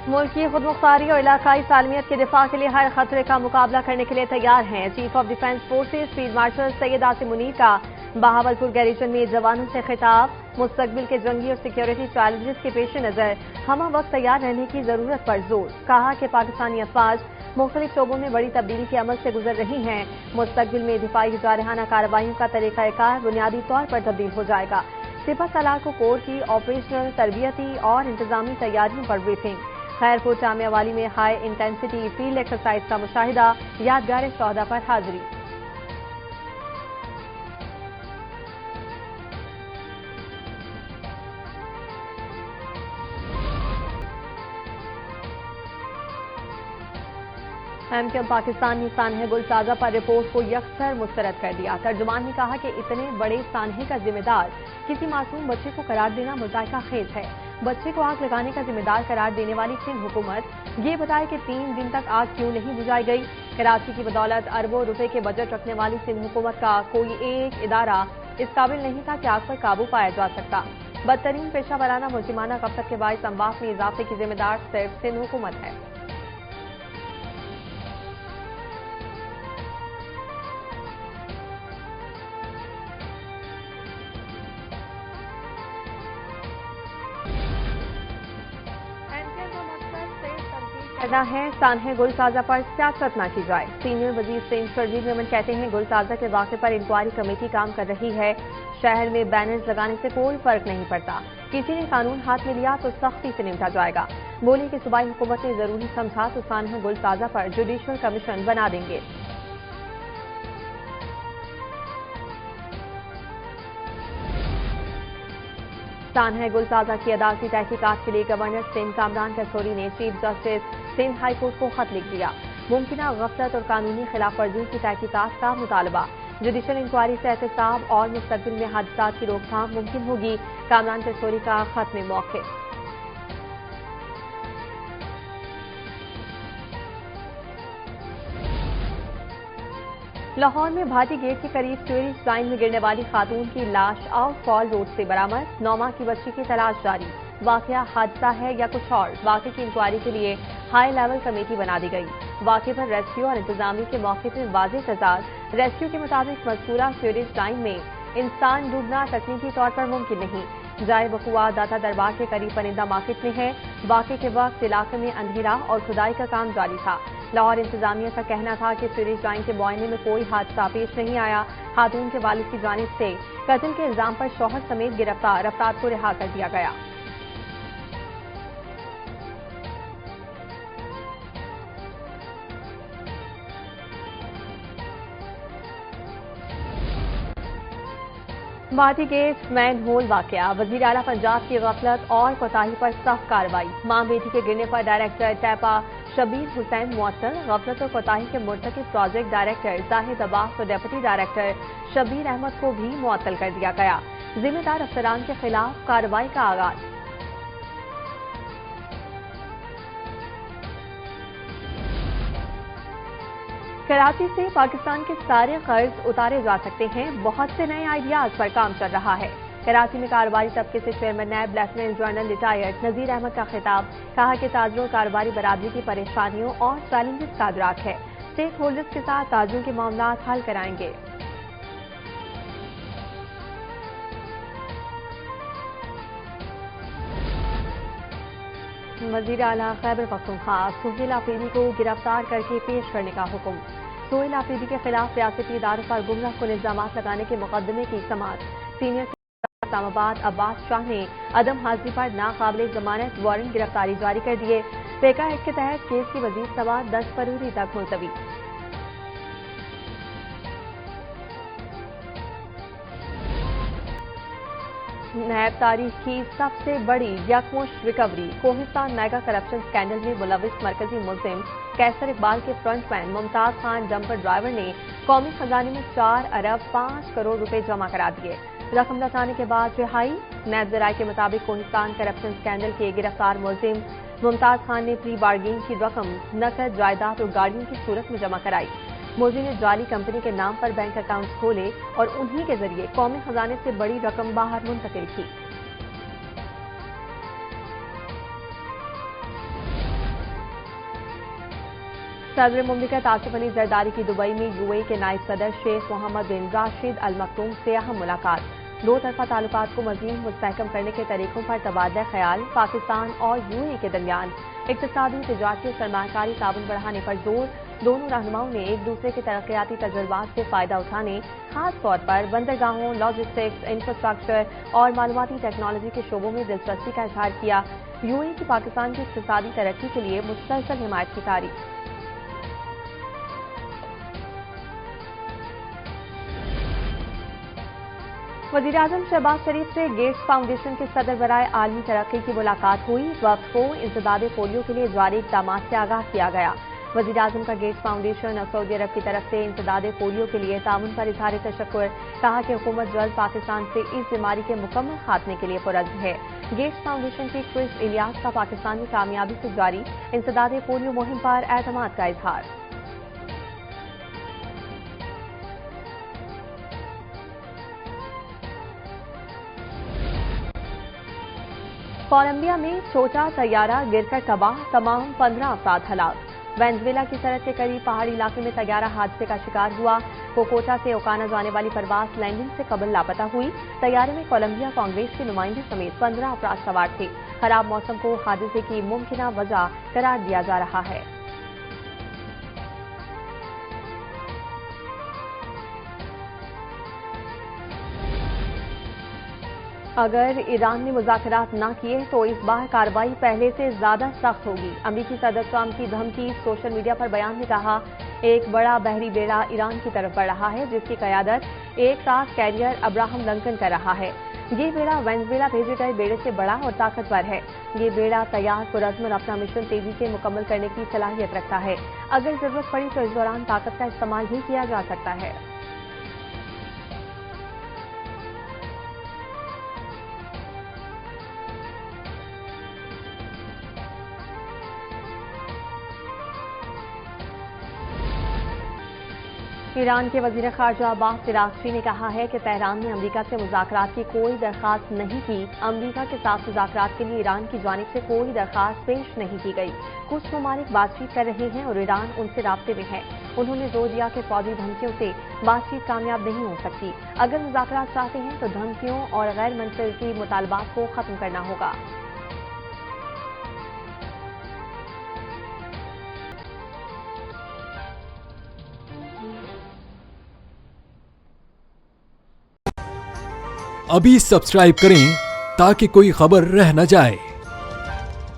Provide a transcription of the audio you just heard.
मुल्क की खुद मुख्तारी और इलाकाई सालमियत के दिफा के लिए हर खतरे का मुकाबला करने के लिए तैयार हैं। Chief of defence forces field marshal Syed Asim Munir का बहावलपुर गैरिजन में जवानों से खिताब। मुस्तकबिल के जंगी और सिक्योरिटी चैलेंजेस के पेश नजर हमा वक्त तैयार रहने की जरूरत पर जोर। कहा कि पाकिस्तानी अफवाज मुख्तलिफ शोबों में बड़ी तब्दीली के अमल से गुजर रही हैं। मुस्तकबिल में दिफाई जारहाना कार्रवाइयों का तरीकाकार बुनियादी तौर पर तब्दील हो जाएगा। सिपह सालार को कोर की ऑपरेशनल, तरबियती और इंतजामी तैयारियों पर ब्रीफिंग। खैरपुर जामिया वाली में हाई इंटेंसिटी फील्ड एक्सरसाइज का मुशाहिदा। यादगार शोहदा पर हाजिरी। एमक्यूएम पाकिस्तान ने सानहे गुल साजा पर रिपोर्ट को यकसर मुस्तरद कर दिया। तर्जुमान ने कहा कि इतने बड़े सानहे का जिम्मेदार किसी मासूम बच्चे को करार देना मुज़ायका खेज है। बच्चे को आग लगाने का जिम्मेदार करार देने वाली सिंध हुकूमत ये बताए कि 3 दिन तक आग क्यों नहीं बुझाई गई। कराची की बदौलत अरबों रुपए के बजट रखने वाली सिंध हुकूमत का कोई एक इदारा इस काबिल नहीं था कि आग पर काबू पाया जा सकता। बदतरीन पेशा वराना मुल्जिमाना गफलत के बाइस अम्बाफ में इजाफे की जिम्मेदार सिर्फ सिंध हुकूमत है। करना है सानहे गुल साजा पर सियासत न की जाए। सीनियर वजीर सिंध शर्जील मेमन कहते हैं गुल साजा के वाक़े पर इंक्वायरी कमेटी काम कर रही है। शहर में बैनर्स लगाने से कोई फर्क नहीं पड़ता। किसी ने कानून हाथ में लिया तो सख्ती से निपटा जाएगा। बोले कि सूबाई हुकूमत ने जरूरी समझा तो सानहे गुल साजा पर जुडिशल कमीशन बना देंगे। सानहे गुल साजा की अदालती तहकीकात के लिए गवर्नर सिंध कामरान कसोरी ने chief justice Sindh high court को खत लिख दिया। मुमकिना गफलत और कानूनी खिलाफ वर्जियों की तहकीकात का मुतालबा। जुडिशल इंक्वायरी से एहतसाब और मुस्तकबिल में हादसात की रोकथाम मुमकिन होगी। कामरान कसोरी का खत में मौक़िफ़। लाहौर में भाटी गेट के करीब सीवरेज लाइन में गिरने वाली खातून की लाश आउटफॉल रोड से बरामद। 9 माह की बच्ची की तलाश जारी। वाकया हादसा है या कुछ और, वाकये की इंक्वायरी के लिए हाई लेवल कमेटी बना दी गई। वाकये पर रेस्क्यू और इंतजामी के मौके पर वाज़ेह तजाद। रेस्क्यू के मुताबिक मज़कूरा सीवरेज लाइन में इंसान डूबना तकनीकी तौर पर मुमकिन नहीं। जाए बकुआ दाता दरबार के करीब परिंदा मार्केट में है। वाकये के वक्त इलाके में अंधेरा और खुदाई का काम जारी था। लाहौर इंतजामिया का कहना था कि सीवरेज लाइन के मुआयने में कोई हादसा पेश नहीं आया। खातून के वालिद की जानिब से कत्ल के इल्जाम पर शौहर समेत गिरफ्तार अफराद को रिहा कर दिया गया। भाटी गेट मैन होल वाकया। वजीर आला पंजाब की गफलत और कोताही पर सख्त कार्रवाई। मां बेटी के गिरने पर डायरेक्टर टैपा शबीर हुसैन मुअत्तल। गफलत और कोताही के मुर्तकिब प्रोजेक्ट डायरेक्टर जाहिद अब्बास और डेप्यूटी डायरेक्टर शबीर अहमद को भी मुअत्तल कर दिया गया। जिम्मेदार अफसरान के खिलाफ कार्रवाई का आगाज। कराची से पाकिस्तान के सारे कर्ज उतारे जा सकते हैं। बहुत से नए आइडियाज पर काम चल रहा है। कराची में कारोबारी तबके से चेयरमैन नैब lieutenant general retired Nazir Ahmad का खिताब। कहा कि ताजरों कारोबारी बरादरी की परेशानियों और चैलेंजेस का अदराक है। स्टेक होल्डर्स के साथ ताजरों के मामला हल कराएंगे। वज़ीर आला खैबर पख्तूनख्वा सुहेल आफरीदी को गिरफ्तार करके पेश करने का हुक्म। सुहेल आफरीदी के खिलाफ रियासती इदारों पर गुमराहकुन इल्जामात लगाने के मुकदमे की समाअत। सीनियर इस्लामाबाद अब्बास शाह ने अदम हाजिरी पर नाकाबिले जमानत वारंट गिरफ्तारी जारी कर दिए। पेका एक्ट के तहत केस की मजीद समाअत 10 फरवरी तक मुलतवी। नैब तारीख की सबसे बड़ी यकमुश्त रिकवरी। कोहिस्तान मेगा करप्शन स्कैंडल में मुलविस मरकजी मुल्जिम कैसर इकबाल के frontman Mumtaz Khan dumper driver ने कौमी खजाने में 4 अरब 5 करोड़ रुपए जमा करा दिए। रकम लौटाने के बाद रिहाई। नैब जराये के मुताबिक कोहिस्तान करप्शन स्कैंडल के गिरफ्तार मुल्जिम मुमताज खान ने प्री बार्गेन की रकम नकद, जायदाद और गाड़ियों की सूरत में जमा कराई। मुल्जिम ने जाली कंपनी के नाम पर बैंक अकाउंट खोले और उन्हीं के जरिए कौमी खजाने से बड़ी रकम बाहर मुंतकिल की। सदर मुमलिकत आसिफ अली जरदारी की दुबई में यूएई के नायब सदर शेख मोहम्मद बिन राशिद अल मखदूम से अहम मुलाकात। दो तरफा ताल्लुकात को मजीद मुस्तहकम करने के तरीकों पर तबादला ख्याल। पाकिस्तान और यूएई के दरमियान इक्तिसादी, तिजारती और सरमायाकारी ताउन बढ़ाने पर जोर। दोनों रहनुमाओं ने एक दूसरे के तरक्याती तजुर्बात से फायदा उठाने, खास तौर पर बंदरगाहों, लॉजिस्टिक्स, इंफ्रास्ट्रक्चर और मालूमाती टेक्नोलॉजी के शोबों में दिलचस्पी का इजहार किया। यूएई की पाकिस्तान की इक्तिसादी तरक्की के लिए मुसलसल हिमायत की तारीफ। वज़ीर-ए-आज़म शहबाज शरीफ से गेट्स फाउंडेशन के सदर बराए आलमी तरक्की की मुलाकात हुई। वक्त को इंसदादे पोलियो के लिए जारी इक़दामात से आगाह किया गया। वज़ीर-ए-आज़म का गेट्स फाउंडेशन और सऊदी अरब की तरफ से इंसदादे पोलियो के लिए ताउन पर इज़हार तशक्कुर। कहा कि हुकूमत जल्द पाकिस्तान से इस बीमारी के मुकम्मल खात्मे के लिए पुरअज़्म है। गेट्स फाउंडेशन के क्रिस इलियास का पाकिस्तान में कामयाबी से जारी इंसदादे पोलियो मुहिम पर एतमाद का इजहार। कोलंबिया में छोटा तैयारा गिरकर तबाह, तमाम 15 अफराद हलाक। वेनेजुएला की सरहद के करीब पहाड़ी इलाके में तैयारा हादसे का शिकार हुआ। कोकोटा से ओकाना जाने वाली परवाज लैंडिंग से कबल लापता हुई। तैयारे में कोलंबिया कांग्रेस के नुमाइंदे समेत 15 अफराद सवार थे। खराब मौसम को हादसे की मुमकिना वजह करार दिया जा रहा है। अगर ईरान ने मुज़ाकरात न किए तो इस बार कार्रवाई पहले से ज्यादा सख्त होगी। अमरीकी सदर ट्रंप की धमकी। सोशल मीडिया पर बयान में कहा, एक बड़ा बहरी बेड़ा ईरान की तरफ बढ़ रहा है जिसकी क़यादत एक क्राफ्ट कैरियर अब्राहम लिंकन कर रहा है। ये बेड़ा वेनेजुएला भेजे गए बेड़े से बड़ा और ताकतवर है। ये बेड़ा तैयार, पुरअज़्म और अपना मिशन तेजी से मुकम्मल करने की सलाहियत रखता है। अगर जरूरत पड़ी तो इस दौरान ताकत का इस्तेमाल भी किया जा सकता है। ईरान के वज़ीर ख़ारजा अब्बास अराग़ची ने कहा है कि तेहरान ने अमरीका से मुज़ाकरात की कोई दरख्वास्त नहीं की। अमरीका के साथ मुज़ाकरात के लिए ईरान की जानिब से कोई दरख्वास्त पेश नहीं की गई। कुछ ममालिक बातचीत कर रहे हैं और ईरान उनसे राब्ते में है। उन्होंने जोर दिया कि फौजी धमकियों से बातचीत कामयाब नहीं हो सकती। अगर मुज़ाकरात चाहते हैं तो धमकियों और गैर मनतकी मुतालबात को ख़त्म करना होगा। अभी सब्सक्राइब करें ताकि कोई खबर रह न जाए।